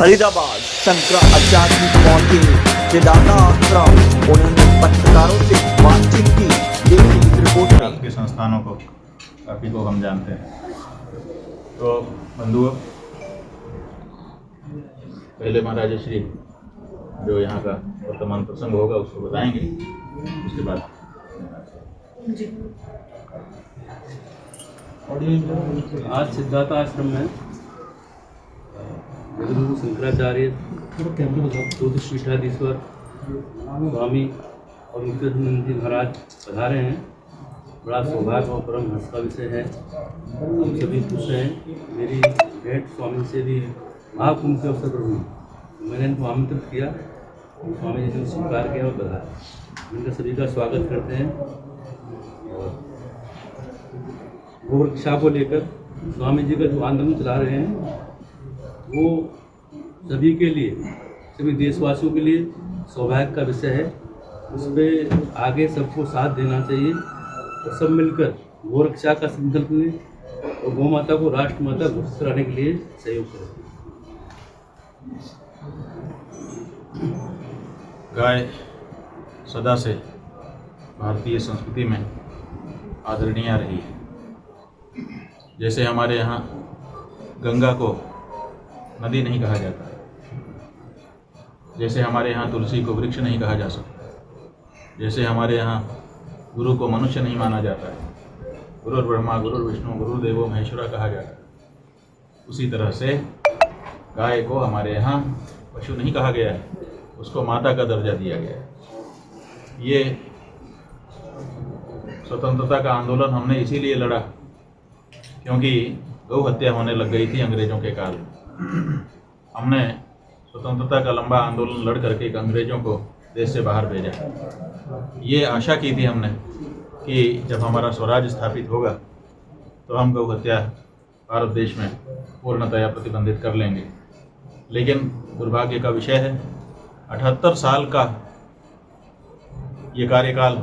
फरीदाबाद शंकर आचार्य पहुंचे जिलाना आश्रम। उन्होंने पत्रकारों से बातचीत की। देखिए रिपोर्ट में। आपके संस्थानों को काफ़ी को हम जानते हैं। तो बंधुओं, पहले महाराज श्री जो यहाँ का वर्तमान प्रसंग होगा उसको बताएंगे, उसके बाद आज सिद्धार्थ आश्रम में जगद्गुरु शंकराचार्य ज्योतिषपीठाधीश्वर स्वामी और मुक्तानंद जी महाराज पधारे हैं। बड़ा सौभाग्य और परम हर्ष का विषय है। हम सभी खुश हैं। मेरी भेंट स्वामी से भी महाकुंभ के अवसर पर हुई। मैंने इनको आमंत्रित किया, स्वामी जी ने स्वीकार किया और पधारा। इनका सभी का स्वागत करते हैं। और गोरक्षा को लेकर स्वामी जी का जो आंदोलन चला रहे हैं वो सभी के लिए, सभी देशवासियों के लिए सौभाग्य का विषय है। उस पर आगे सबको साथ देना चाहिए और सब मिलकर गोरक्षा का संकल्प लें और गौ माता को राष्ट्र माता घोषित कराने के लिए सहयोग करें। गाय सदा से भारतीय संस्कृति में आदरणीय रही है। जैसे हमारे यहाँ गंगा को नदी नहीं कहा जाता है, जैसे हमारे यहाँ तुलसी को वृक्ष नहीं कहा जा सकता, जैसे हमारे यहाँ गुरु को मनुष्य नहीं माना जाता है, गुरुर् ब्रह्मा गुरुर् विष्णु गुरुदेवो महेश्वरा कहा जाता है, उसी तरह से गाय को हमारे यहाँ पशु नहीं कहा गया है, उसको माता का दर्जा दिया गया है। ये स्वतंत्रता का आंदोलन हमने इसीलिए लड़ा क्योंकि गौ हत्या होने लग गई थी अंग्रेजों के काल में। हमने स्वतंत्रता का लंबा आंदोलन लड़ करके अंग्रेजों को देश से बाहर भेजा। ये आशा की थी हमने कि जब हमारा स्वराज स्थापित होगा तो हम गौ हत्या भारत देश में पूर्णतया प्रतिबंधित कर लेंगे। लेकिन दुर्भाग्य का विषय है 78 साल का ये कार्यकाल,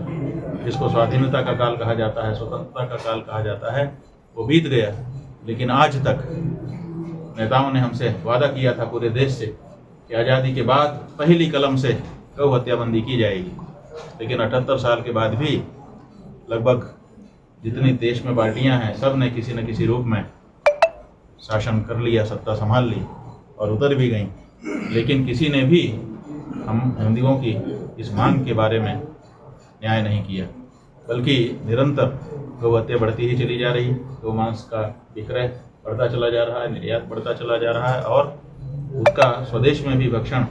जिसको स्वाधीनता का काल कहा जाता है, स्वतंत्रता का काल कहा जाता है, वो बीत गया। लेकिन आज तक नेताओं ने हमसे वादा किया था पूरे देश से कि आज़ादी के बाद पहली कलम से गौ हत्याबंदी की जाएगी। लेकिन 78 साल के बाद भी लगभग जितनी देश में पार्टियां हैं सब ने किसी न किसी रूप में शासन कर लिया, सत्ता संभाल ली और उतर भी गई। लेकिन किसी ने भी हम हिंदुओं की इस मांग के बारे में न्याय नहीं किया, बल्कि निरंतर गौ हत्या बढ़ती ही चली जा रही है। गौ मांस का विक्रय बढ़ता चला जा रहा है, निर्यात बढ़ता चला जा रहा है और उसका स्वदेश में भी भक्षण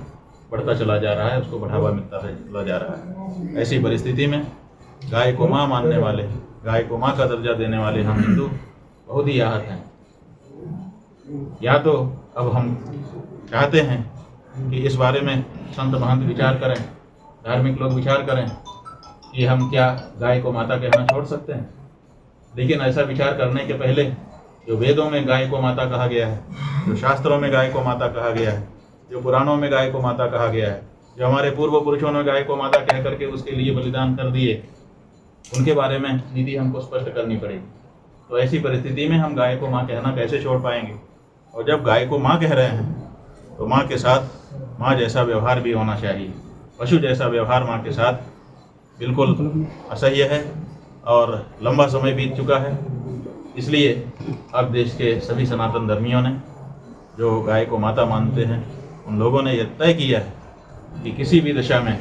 बढ़ता चला जा रहा है, उसको बढ़ावा मिलता चला जा रहा है। ऐसी परिस्थिति में गाय को माँ मानने वाले, गाय को माँ का दर्जा देने वाले हम हिंदू बहुत ही आहत हैं। या तो अब हम चाहते हैं कि इस बारे में संत महंत विचार करें, धार्मिक लोग विचार करें कि हम क्या गाय को माता कहना छोड़ सकते हैं। लेकिन ऐसा विचार करने के पहले जो वेदों में गाय को माता कहा गया है, जो शास्त्रों में गाय को माता कहा गया है, जो पुराणों में गाय को माता कहा गया है, जो हमारे पूर्व पुरुषों ने गाय को माता कह करके उसके लिए बलिदान कर दिए, उनके बारे में नीति हमको स्पष्ट करनी पड़ेगी। तो ऐसी परिस्थिति में हम गाय को माँ कहना कैसे छोड़ पाएंगे। और जब गाय को माँ कह रहे हैं तो माँ के साथ माँ जैसा व्यवहार भी होना चाहिए। पशु जैसा व्यवहार माँ के साथ बिल्कुल असह्य है और लंबा समय बीत चुका है। इसलिए अब देश के सभी सनातन धर्मियों ने, जो गाय को माता मानते हैं, उन लोगों ने यह तय किया है कि किसी भी दशा में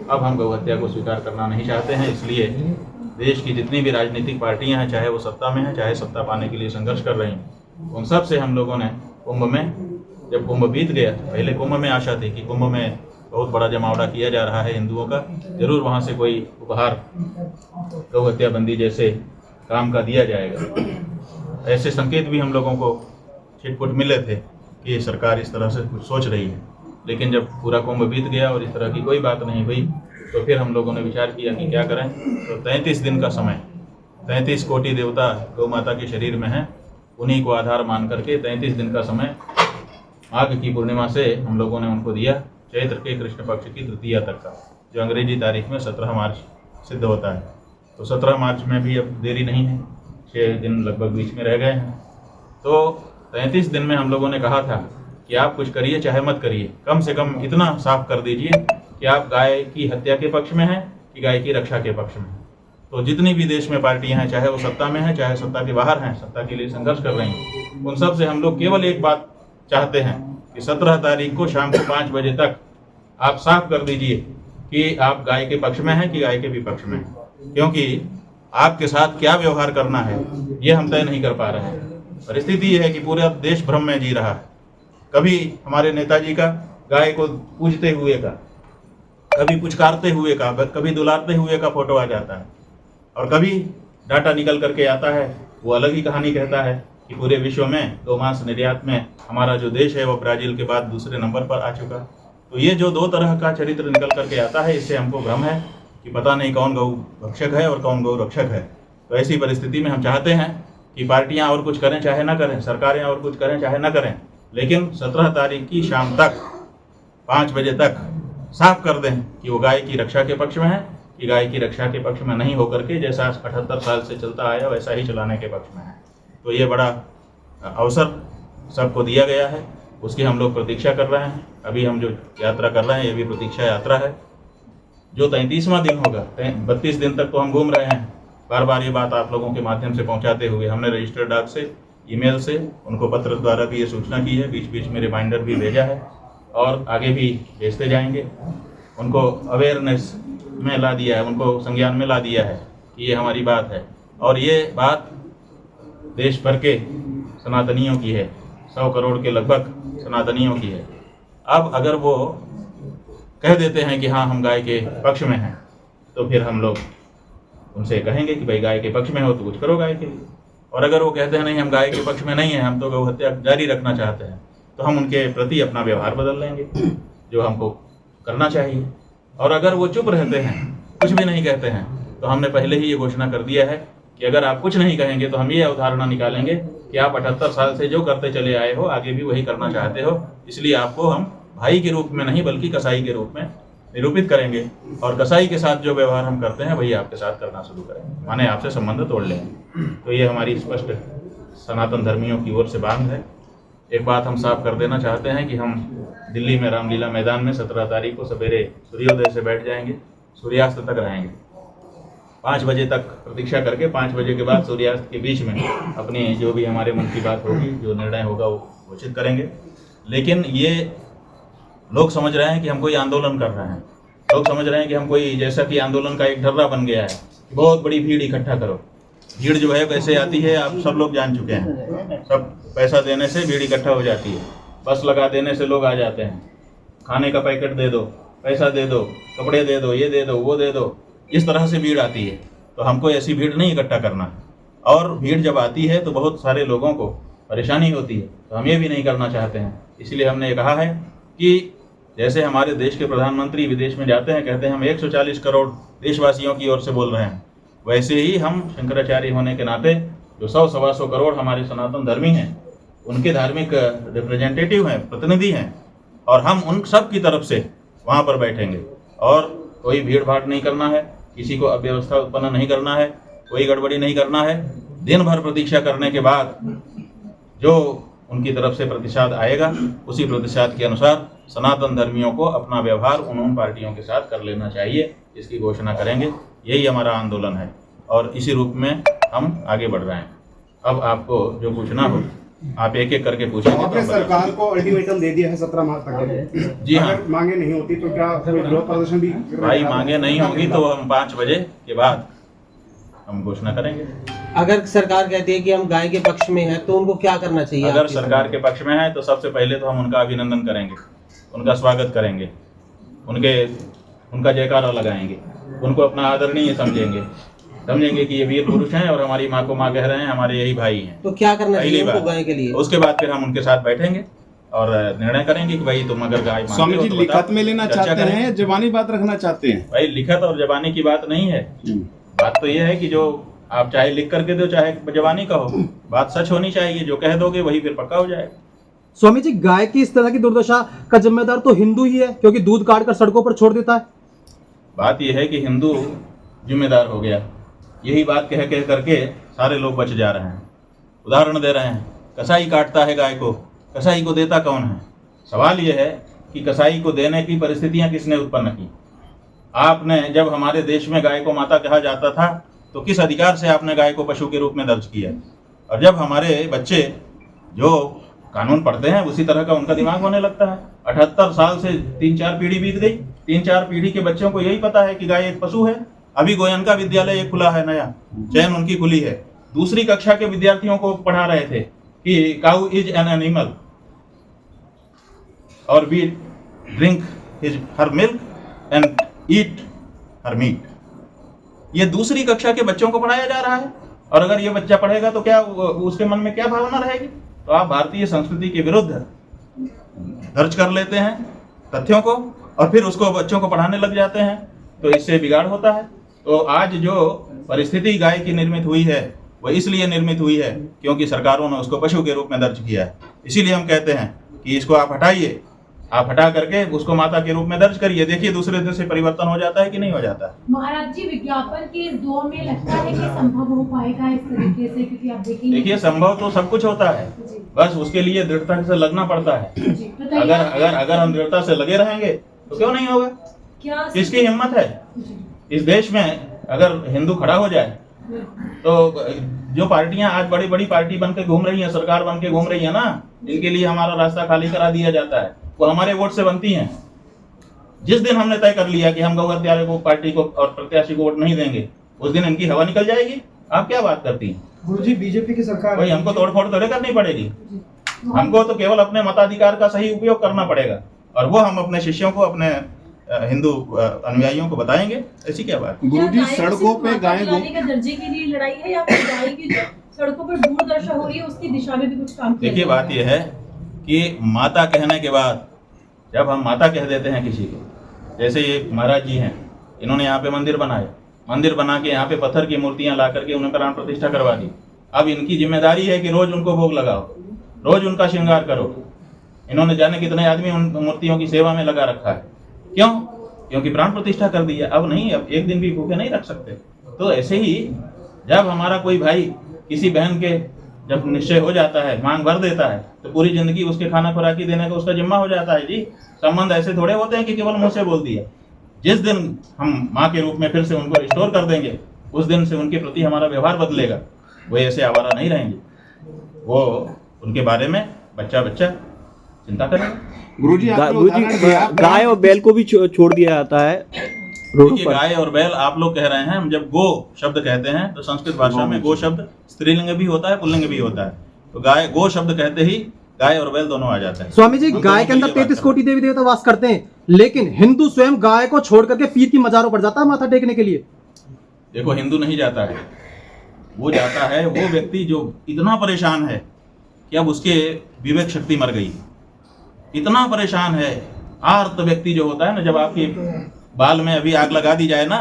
अब हम गौ हत्या को स्वीकार करना नहीं चाहते हैं। इसलिए देश की जितनी भी राजनीतिक पार्टियां हैं, चाहे वो सत्ता में हैं, चाहे सत्ता पाने के लिए संघर्ष कर रही हैं, उन सब से हम लोगों ने कुंभ में, जब कुंभ बीत गया, पहले कुंभ में आशा थी कि कुंभ में बहुत बड़ा जमावड़ा किया जा रहा है हिंदुओं का, जरूर वहाँ से कोई उपहार गौ हत्याबंदी जैसे काम का दिया जाएगा। ऐसे संकेत भी हम लोगों को छिटपुट मिले थे कि सरकार इस तरह से कुछ सोच रही है। लेकिन जब पूरा कुंभ बीत गया और इस तरह की कोई बात नहीं हुई, तो फिर हम लोगों ने विचार किया कि क्या करें। तो 33 दिन का समय, 33 कोटि देवता गौ माता के शरीर में हैं, उन्हीं को आधार मान करके 33 दिन का समय माघ की पूर्णिमा से हम लोगों ने उनको दिया, चैत्र के कृष्ण पक्ष की तृतीया तक का, जो अंग्रेजी तारीख में 17 मार्च सिद्ध होता है। तो 17 मार्च में भी अब देरी नहीं है, 6 दिन लगभग बीच में रह गए हैं। तो 33 दिन में हम लोगों ने कहा था कि आप कुछ करिए चाहे मत करिए, कम से कम इतना साफ कर दीजिए कि आप गाय की हत्या के पक्ष में हैं कि गाय की रक्षा के पक्ष में हैं। तो जितनी भी देश में पार्टियां हैं, चाहे वो सत्ता में हैं चाहे सत्ता के बाहर हैं, सत्ता के लिए संघर्ष कर रही हैं, उन सब से हम लोग केवल एक बात चाहते हैं कि 17 तारीख को शाम को 5 बजे तक आप साफ कर दीजिए कि आप गाय के पक्ष में हैं कि गाय के विपक्ष में हैं, क्योंकि आपके साथ क्या व्यवहार करना है ये हम तय नहीं कर पा रहे हैं। परिस्थिति ये है कि पूरा देश भ्रम में जी रहा है। कभी हमारे नेताजी का गाय को पूजते हुए का, कभी पुचकारते हुए का, कभी दुलारते हुए का फोटो आ जाता है, और कभी डाटा निकल करके आता है, वो अलग ही कहानी कहता है कि पूरे विश्व में गौमांस निर्यात में हमारा जो देश है वो ब्राजील के बाद दूसरे नंबर पर आ चुका। तो ये जो दो तरह का चरित्र निकल करके आता है, इससे हमको भ्रम है कि पता नहीं कौन गौ भक्षक है और कौन गौ रक्षक है। तो ऐसी परिस्थिति में हम चाहते हैं कि पार्टियां और कुछ करें चाहे ना करें, सरकारें और कुछ करें चाहे ना करें, लेकिन 17 तारीख की शाम तक 5 बजे तक साफ कर दें कि वो गाय की रक्षा के पक्ष में है कि गाय की रक्षा के पक्ष में नहीं होकर के जैसा 78 साल से चलता आया वैसा ही चलाने के पक्ष में है। तो ये बड़ा अवसर सबको दिया गया है, उसकी हम लोग प्रतीक्षा कर रहे हैं। अभी हम जो यात्रा कर रहे हैं ये भी प्रतीक्षा यात्रा है, जो 33वां दिन होगा। 32 दिन तक तो हम घूम रहे हैं, बार बार ये बात आप लोगों के माध्यम से पहुंचाते हुए हमने रजिस्टर्ड डाक से, ईमेल से, उनको पत्र द्वारा भी ये सूचना की है, बीच बीच में रिमाइंडर भी भेजा है और आगे भी भेजते जाएंगे। उनको अवेयरनेस में ला दिया है, उनको संज्ञान में ला दिया है कि ये हमारी बात है और ये बात देश भर के सनातनियों की है, 100 करोड़ के लगभग सनातनियों की है। अब अगर वो कह देते हैं कि हाँ हम गाय के पक्ष में हैं, तो फिर हम लोग उनसे कहेंगे कि भाई गाय के पक्ष में हो तो कुछ करो गाय के लिए, और अगर वो कहते हैं नहीं हम गाय के पक्ष में नहीं हैं, हम तो गौ हत्या जारी रखना चाहते हैं, तो हम उनके प्रति अपना व्यवहार बदल लेंगे जो हमको करना चाहिए। और अगर वो चुप रहते हैं, कुछ भी नहीं कहते हैं, तो हमने पहले ही ये घोषणा कर दिया है कि अगर आप कुछ नहीं कहेंगे तो हम ये अवधारणा निकालेंगे कि आप 78 साल से जो करते चले आए हो आगे भी वही करना चाहते हो, इसलिए आपको हम भाई के रूप में नहीं बल्कि कसाई के रूप में निरूपित करेंगे, और कसाई के साथ जो व्यवहार हम करते हैं वही आपके साथ करना शुरू करेंगे, माने आपसे संबंध तोड़ लेंगे। तो ये हमारी स्पष्ट सनातन धर्मियों की ओर से बांध है। एक बात हम साफ कर देना चाहते हैं कि हम दिल्ली में रामलीला मैदान में 17 तारीख को सवेरे सूर्योदय से बैठ जाएंगे, सूर्यास्त तक रहेंगे। 5 बजे तक प्रतीक्षा करके 5 बजे के बाद सूर्यास्त के बीच में अपनी जो भी हमारे मन की बात होगी, जो निर्णय होगा वो घोषित करेंगे। लेकिन ये लोग समझ रहे हैं कि हम कोई आंदोलन कर रहे हैं, लोग समझ रहे हैं कि हम कोई जैसा कि आंदोलन का एक ढर्रा बन गया है, बहुत बड़ी भीड़ इकट्ठा करो। भीड़ जो है कैसे आती है आप सब लोग जान चुके हैं, सब पैसा देने से भीड़ इकट्ठा हो जाती है, बस लगा देने से लोग आ जाते हैं, खाने का पैकेट दे दो, पैसा दे दो, कपड़े दे दो, ये दे दो, वो दे दो, इस तरह से भीड़ आती है। तो हमको ऐसी भीड़ नहीं इकट्ठा करना है, और भीड़ जब आती है तो बहुत सारे लोगों को परेशानी होती है, तो हम ये भी नहीं करना चाहते हैं। इसलिए हमने ये कहा है कि जैसे हमारे देश के प्रधानमंत्री विदेश में जाते हैं, कहते हैं हम 140 करोड़ देशवासियों की ओर से बोल रहे हैं, वैसे ही हम शंकराचार्य होने के नाते जो 100-125 करोड़ हमारे सनातन धर्मी हैं, उनके धार्मिक रिप्रेजेंटेटिव हैं, प्रतिनिधि हैं, और हम उन सब की तरफ से वहाँ पर बैठेंगे। और कोई भीड़ भाड़ नहीं करना है, किसी को अव्यवस्था उत्पन्न नहीं करना है, कोई गड़बड़ी नहीं करना है। दिन भर प्रतीक्षा करने के बाद जो उनकी तरफ से प्रतिशत आएगा, उसी प्रतिशत के अनुसार सनातन धर्मियों को अपना व्यवहार उन पार्टियों के साथ कर लेना चाहिए, इसकी घोषणा करेंगे। यही हमारा आंदोलन है और इसी रूप में हम आगे बढ़ रहे हैं। अब आपको जो पूछना हो आप एक एक करके पूछेंगे। आपने सरकार को अल्टीमेटम दे दिया है 17 मार्च तक। जी हाँ, मांगे नहीं होती तो क्या विरोध प्रदर्शन भी? भाई मांगे नहीं होगी तो हम 5 बजे के बाद हम घोषणा करेंगे। अगर सरकार कहती है कि हम गाय के पक्ष में हैं तो उनको क्या करना चाहिए? अगर सरकार के पक्ष में है तो सबसे पहले तो हम उनका अभिनंदन करेंगे, उनका स्वागत करेंगे, उनका जयकारा लगाएंगे, उनको अपना आदरणीय समझेंगे कि ये वीर पुरुष हैं और हमारी माँ को माँ कह रहे हैं, हमारे यही भाई हैं। तो क्या करना चाहिए उनको गाय के लिए? उसके बाद फिर हम उनके साथ बैठेंगे और निर्णय करेंगे कि भाई तुम अगर गाय स्वामी जी लिखत में लेना चाहते हैं या जबानी बात रखना चाहते हैं? भाई लिखत और जबानी की बात नहीं है, बात तो ये है कि जो आप चाहे लिख करके दो चाहे जबानी कहो, बात सच होनी चाहिए, जो कह दोगे वही फिर पक्का हो जाएगा। स्वामी जी, गाय की इस तरह की दुर्दशा का जिम्मेदार तो हिंदू ही है, क्योंकि दूध काट कर सड़कों पर छोड़ देता है। बात यह है कि हिंदू जिम्मेदार हो गया, यही बात कह कह करके सारे लोग बच जा रहे हैं। उदाहरण दे रहे हैं, कसाई काटता है गाय को, कसाई को देता कौन है? सवाल ये है कि कसाई को देने की परिस्थितियां किसने उत्पन्न की? आपने जब हमारे देश में गाय को माता कहा जाता था तो किस अधिकार से आपने गाय को पशु के रूप में दर्ज किया? और जब हमारे बच्चे जो कानून पढ़ते हैं उसी तरह का उनका दिमाग होने लगता है। 78 साल से 3-4 पीढ़ी बीत गई, 3-4 पीढ़ी के बच्चों को यही पता है कि गाय एक पशु है। अभी गोयनका विद्यालय एक खुला है नया, चयन उनकी खुली है, दूसरी कक्षा के विद्यार्थियों को पढ़ा रहे थे कि काउ इज एन एनिमल और we drink her milk and eat her meat. ये दूसरी कक्षा के बच्चों को पढ़ाया जा रहा है, और अगर ये बच्चा पढ़ेगा तो क्या उसके मन में क्या भावना रहेगी? तो आप भारतीय संस्कृति के विरुद्ध दर्ज कर लेते हैं तथ्यों को और फिर उसको बच्चों को पढ़ाने लग जाते हैं, तो इससे बिगाड़ होता है। तो आज जो परिस्थिति गाय की निर्मित हुई है वो इसलिए निर्मित हुई है क्योंकि सरकारों ने उसको पशु के रूप में दर्ज किया है। इसीलिए हम कहते हैं कि इसको आप हटाइए, आप हटा करके उसको माता के रूप में दर्ज करिए, देखिए दूसरे दिन से परिवर्तन हो जाता है कि नहीं हो जाता है। महाराज जी, विज्ञापन के इस दौर में लगता है कि संभव हो पाएगा इस तरीके से? क्योंकि आप देखिए संभव तो सब कुछ होता है, बस उसके लिए दृढ़ता से लगना पड़ता है। अगर हम दृढ़ता से लगे रहेंगे तो क्यों नहीं होगा? क्या किसकी हिम्मत है इस देश में? अगर हिंदू खड़ा हो जाए तो जो पार्टियां आज बड़ी बड़ी पार्टी बन के घूम रही हैं, सरकार बन के घूम रही है ना, इनके लिए हमारा रास्ता खाली करा दिया जाता है, वो हमारे वोट से बनती हैं। जिस दिन हमने तय कर लिया कि हम गौ हत्यारे को पार्टी को और प्रत्याशी को वोट नहीं देंगे, उस दिन इनकी हवा निकल जाएगी। आप क्या बात करती हैं? गुरुजी, बीजेपी की सरकार भाई हमको तोड़फोड़ थोड़े करनी पड़ेगी, हमको तो केवल अपने मताधिकार का सही उपयोग करना पड़ेगा, और वो हम अपने शिष्यों को, अपने हिंदू अनुयायियों को बताएंगे। ऐसी क्या बात? गुरुजी, सड़कों पे गाय का दर्जे के लिए लड़ाई है या फिर गाय की जो सड़कों पर दूरदर्शा हो रही है उसकी दिशा में भी कुछ काम किया? देखिए बात यह है कि माता कहने के बाद जब हम माता कह देते हैं किसी को, जैसे ये महाराज जी हैं, इन्होंने यहाँ पे मंदिर बनाया, मंदिर बना के यहाँ पे पत्थर की मूर्तियां ला करके उन्हें प्राण प्रतिष्ठा करवा दी। अब इनकी जिम्मेदारी है कि रोज उनको भोग लगाओ, रोज उनका श्रृंगार करो। इन्होंने जाने कितने आदमी उन मूर्तियों की सेवा में लगा रखा है। क्यों? क्योंकि प्राण प्रतिष्ठा कर दी है। अब नहीं, अब एक दिन भी भूखे नहीं रख सकते। तो ऐसे ही जब हमारा कोई भाई किसी बहन के जब निश्चय हो जाता है, मांग भर देता है, तो पूरी जिंदगी उसके खाना खुराकी देने का उसका जिम्मा हो जाता है। जी, संबंध ऐसे थोड़े होते हैं कि केवल मुंह से बोल दिया। जिस दिन हम माँ के रूप में फिर से उनको रिस्टोर कर देंगे, उस दिन से उनके प्रति हमारा व्यवहार बदलेगा। वो ऐसे आवारा नहीं रहेंगे, वो उनके बारे में बच्चा बच्चा चिंता करेंगे। गुरुजी, आपने उदाहरण दिया, गाय और बैल को भी छोड़ दिया जाता है रोड देखिए, पर। गाय और बैल आप लोग कह रहे हैं, हम जब गो शब्द कहते हैं तो संस्कृत भाषा में गो शब्द स्त्रीलिंग भी होता है, पुल्लिंग भी होता है। तो गाय, गो शब्द कहते ही गाय और बैल दोनों आ जाता है। स्वामी जी, गाय के अंदर 33 कोटि देवी देवता वास करते हैं, लेकिन हिंदू स्वयं गाय को छोड़ करके पीर की मजारों पर जाता है माथा टेकने के लिए। देखो, हिंदू नहीं जाता है, वो जाता है वो व्यक्ति जो इतना परेशान है कि अब उसके विवेक शक्ति मर गई, इतना परेशान है। आर्त व्यक्ति जो होता है ना, जब आपकी बाल में अभी आग लगा दी जाए ना,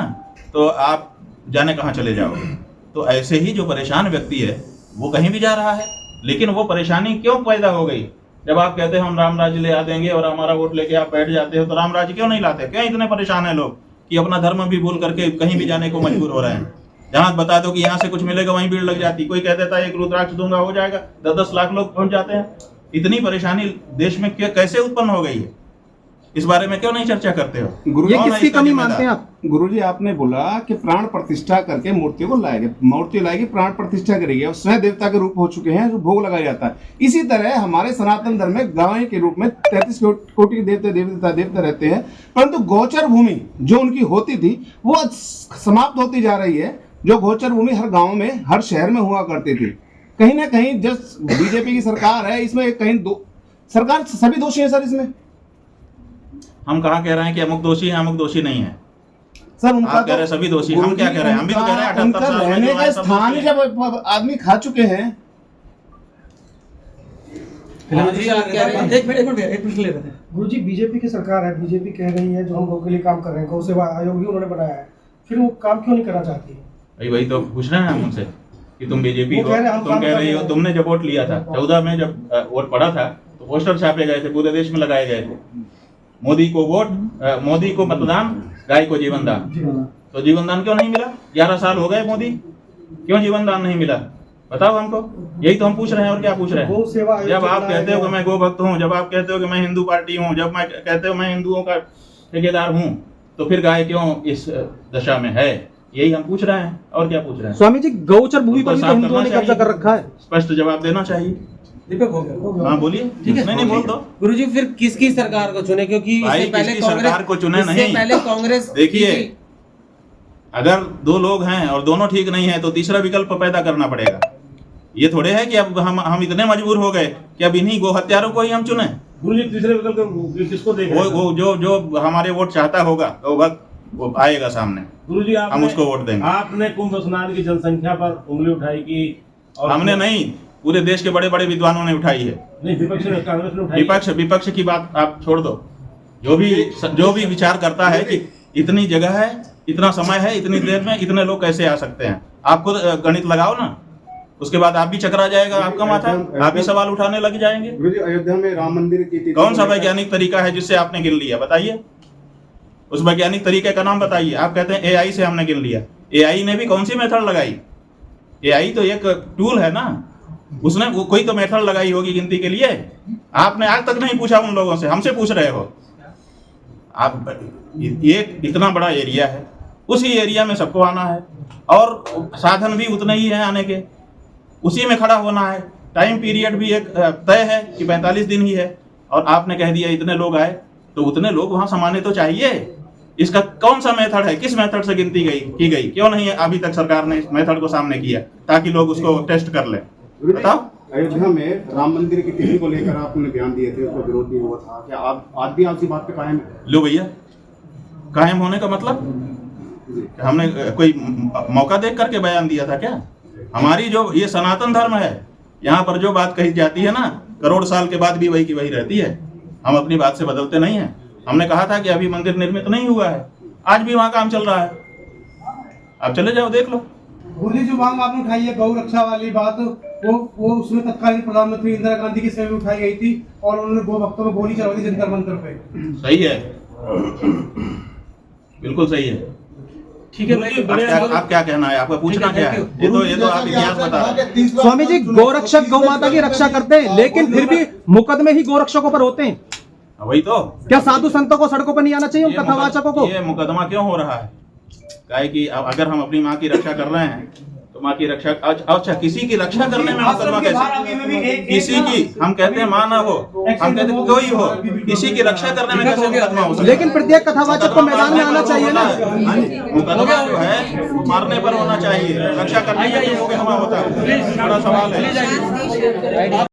तो आप जाने कहाँ चले जाओगे। तो ऐसे ही जो परेशान व्यक्ति है वो कहीं भी जा रहा है, लेकिन वो परेशानी क्यों पैदा हो गई? जब आप कहते हैं हम राम राज्य ले आ देंगे और हमारा वोट लेके आप बैठ जाते हो, तो राम राज्य क्यों नहीं लाते? क्यों इतने परेशान है लोग कि अपना धर्म भी भूल करके कहीं भी जाने को मजबूर हो रहे हैं? जहाँ बता दो कि यहाँ से कुछ मिलेगा वहीं भीड़ लग जाती। कोई कह देता है एक रुद्राक्ष दूंगा हो जाएगा, 10-10 लाख लोग पहुंच जाते हैं। इतनी परेशानी देश में कैसे उत्पन्न हो गई है, इस बारे में क्यों नहीं चर्चा करते हो? गुरुजी, ये किसकी कमी मानते हैं आप? गुरुजी, आपने बोला कि प्राण प्रतिष्ठा करके मूर्तियों को लाएंगे, मूर्ति लाएगी, प्राण प्रतिष्ठा करेगी और स्वयं देवता के रूप हो चुके हैं, जो भोग लगाया जाता है। इसी तरह हमारे सनातन धर्म में गाय के रूप में 33 कोटि के देवता रहते हैं, परंतु गोचर भूमि जो उनकी होती थी वो समाप्त होती जा रही है। जो गोचर भूमि हर गाँव में, हर शहर में हुआ करती थी, कहीं ना कहीं जो बीजेपी की सरकार है इसमें कहीं सरकार सभी दोषी है सर। इसमें हम कहाँ कह रहे हैं कि अमुक दोषी है, अमुक दोषी नहीं है सर। उनका आप कह रहे हैं सभी दोषी, हम क्या कह रहे हैं? हम भी तो कह रहे हैं 78 साल में रहने जो का है सब स्थान दोषी जब आदमी खा चुके हैं। गुरुजी, बीजेपी की सरकार है, बीजेपी कह रही है जो हम गौ के लिए काम कर रहे हैं, गौ सेवा आयोग भी उन्होंने बनाया है, फिर वो काम क्यों नहीं करना चाहती है? वही तो पूछ रहे हैं हम उनसे कि तुम बीजेपी वो हो, कह रहे हैं हम तुम काम कह कर रही रहे हो, हैं। तुमने जब वोट लिया था 14 में, जब वोट पड़ा था तो पोस्टर छापे गए थे, पूरे देश में लगाए गए थे, मोदी को वोट, मोदी को मतदान, गाय को जीवन दान। तो जीवन दान क्यों नहीं मिला? 11 साल हो गए मोदी, क्यों जीवन दान नहीं मिला? बताओ हमको, यही तो हम पूछ रहे हैं, और क्या पूछ रहे गौ सेवा हैं? आयोग जब जो आप बनाया कहते हो गया कि मैं गो भक्त हूँ, जब आप कहते हो कि मैं हिंदू पार्टी हूँ, जब मैं कहते हो मैं हिंदुओं का ठेकेदार हूँ, तो फिर गाय क्यों इस दशा में है? यही हम पूछ रहे हैं, और क्या पूछ रहे हैं? स्वामी जी गौचर भूमि पर भी तो साफ हिंदुओं ने करना कब्जा कर चाहिए। रखा है। स्पष्ट जवाब देना चाहिए। हाँ बोलिए। नहीं बोल दो। गुरुजी फिर किसकी सरकार को चुने, क्योंकि भाई, इससे पहले किसकी सरकार को चुने इससे नहीं। पहले कांग्रेस देखिए, अगर दो लोग हैं और दोनों ठीक नहीं है तो तीसरा विकल्प पैदा करना पड़ेगा। ये थोड़े है कि अब हम इतने मजबूर हो गए कि अब इन्हीं गो हत्यारों को ही हम चुने। गुरुजी तीसरे विकल्प किसको देख वो जो हमारे वोट चाहता होगा तो वो आएगा सामने, गुरुजी हम उसको वोट देंगे। आपने कुंभ स्नान की जनसंख्या पर उंगली उठाई की, और हमने नहीं, पूरे देश के बड़े बड़े विद्वानों ने उठाई है। नहीं, विपक्ष ने, कांग्रेस ने उठाई। विपक्ष की बात आप छोड़ दो। जो भी विचार करता है कि इतनी जगह है, इतना समय है, इतनी देर में इतने लोग कैसे आ सकते हैं, आप खुद गणित लगाओ ना, उसके बाद आप भी चकरा जाएगा आपका माथा, आप भी सवाल उठाने लग जाएंगे। गुरुजी, अयोध्या में राम मंदिर की कौन सा वैज्ञानिक तरीका है जिससे आपने गिन लिया? बताइए, उस वैज्ञानिक तरीके का नाम बताइए। आप कहते हैं एआई से हमने गिन लिया। एआई ने भी कौन सी मेथड लगाई? एआई तो एक टूल है ना, उसने कोई तो मेथड लगाई होगी गिनती के लिए। आपने आज तक नहीं पूछा उन लोगों से, हमसे पूछ रहे हो आप। ये इतना बड़ा एरिया है, उसी एरिया में सबको आना है और साधन भी उतने ही हैं आने के, उसी में खड़ा होना है। टाइम पीरियड भी एक तय है कि 45 दिन ही है, और आपने कह दिया इतने लोग आए, तो उतने लोग वहां समाने तो चाहिए। इसका कौन सा मेथड है? किस मेथड से गिनती की गई? क्यों नहीं अभी तक सरकार ने इस मेथड को सामने किया ताकि लोग उसको टेस्ट कर ले? बताओ। अयोध्या में राम मंदिर की तिथि को लेकर आपने बयान दिए थे, उसका विरोध भी हुआ था, क्या आप आज भी आपकी बात पे कायम है? लो भैया, कायम होने का मतलब हमने कोई मौका देख करके बयान दिया था क्या? हमारी जो ये सनातन धर्म है, यहाँ पर जो बात कही जाती है ना, करोड़ साल के बाद भी वही की वही रहती है। हम अपनी बात से बदलते नहीं हैं। हमने कहा था कि अभी मंदिर निर्मित नहीं हुआ है, आज भी वहाँ काम चल रहा है, आप चले जाओ देख लो। गुरुजी जो मांग आपने उठाई है गौ रक्षा वाली बात, वो उसमें तत्कालीन प्रधानमंत्री इंदिरा गांधी की समय में उठाई गई थी और उन्होंने गौ भक्तों में गोली चलवाई थी जंतर मंतर पे। सही है, बिल्कुल सही है। ठीक है भाई, आप क्या कहना है? आपका पूछना क्या है? ये तो आप इतिहास बता रहे हैं। स्वामी जी गोरक्षक गौ माता की रक्षा करते हैं, लेकिन फिर भी मुकदमे ही गोरक्षकों पर होते हैं। वही तो, क्या साधु संतों को सड़कों पर नहीं आना चाहिए, उन कथावाचकों को? ये मुकदमा क्यों हो रहा है? काहे कि अगर हम अपनी माँ की रक्षा कर रहे हैं तो माँ की रक्षा, अच्छा किसी की रक्षा करने में मुकदमा कैसे? किसी की, हम कहते हैं माँ ना हो, हम कहते हैं कोई हो, किसी की रक्षा करने में कैसे मुकदमा हो सकता है? लेकिन प्रत्येक कथावाचक को मैदान में आना चाहिए ना। मुकदमा जो है वो मारने पर होना चाहिए, रक्षा करने में मुकदमा होता है। बड़ा सवाल है।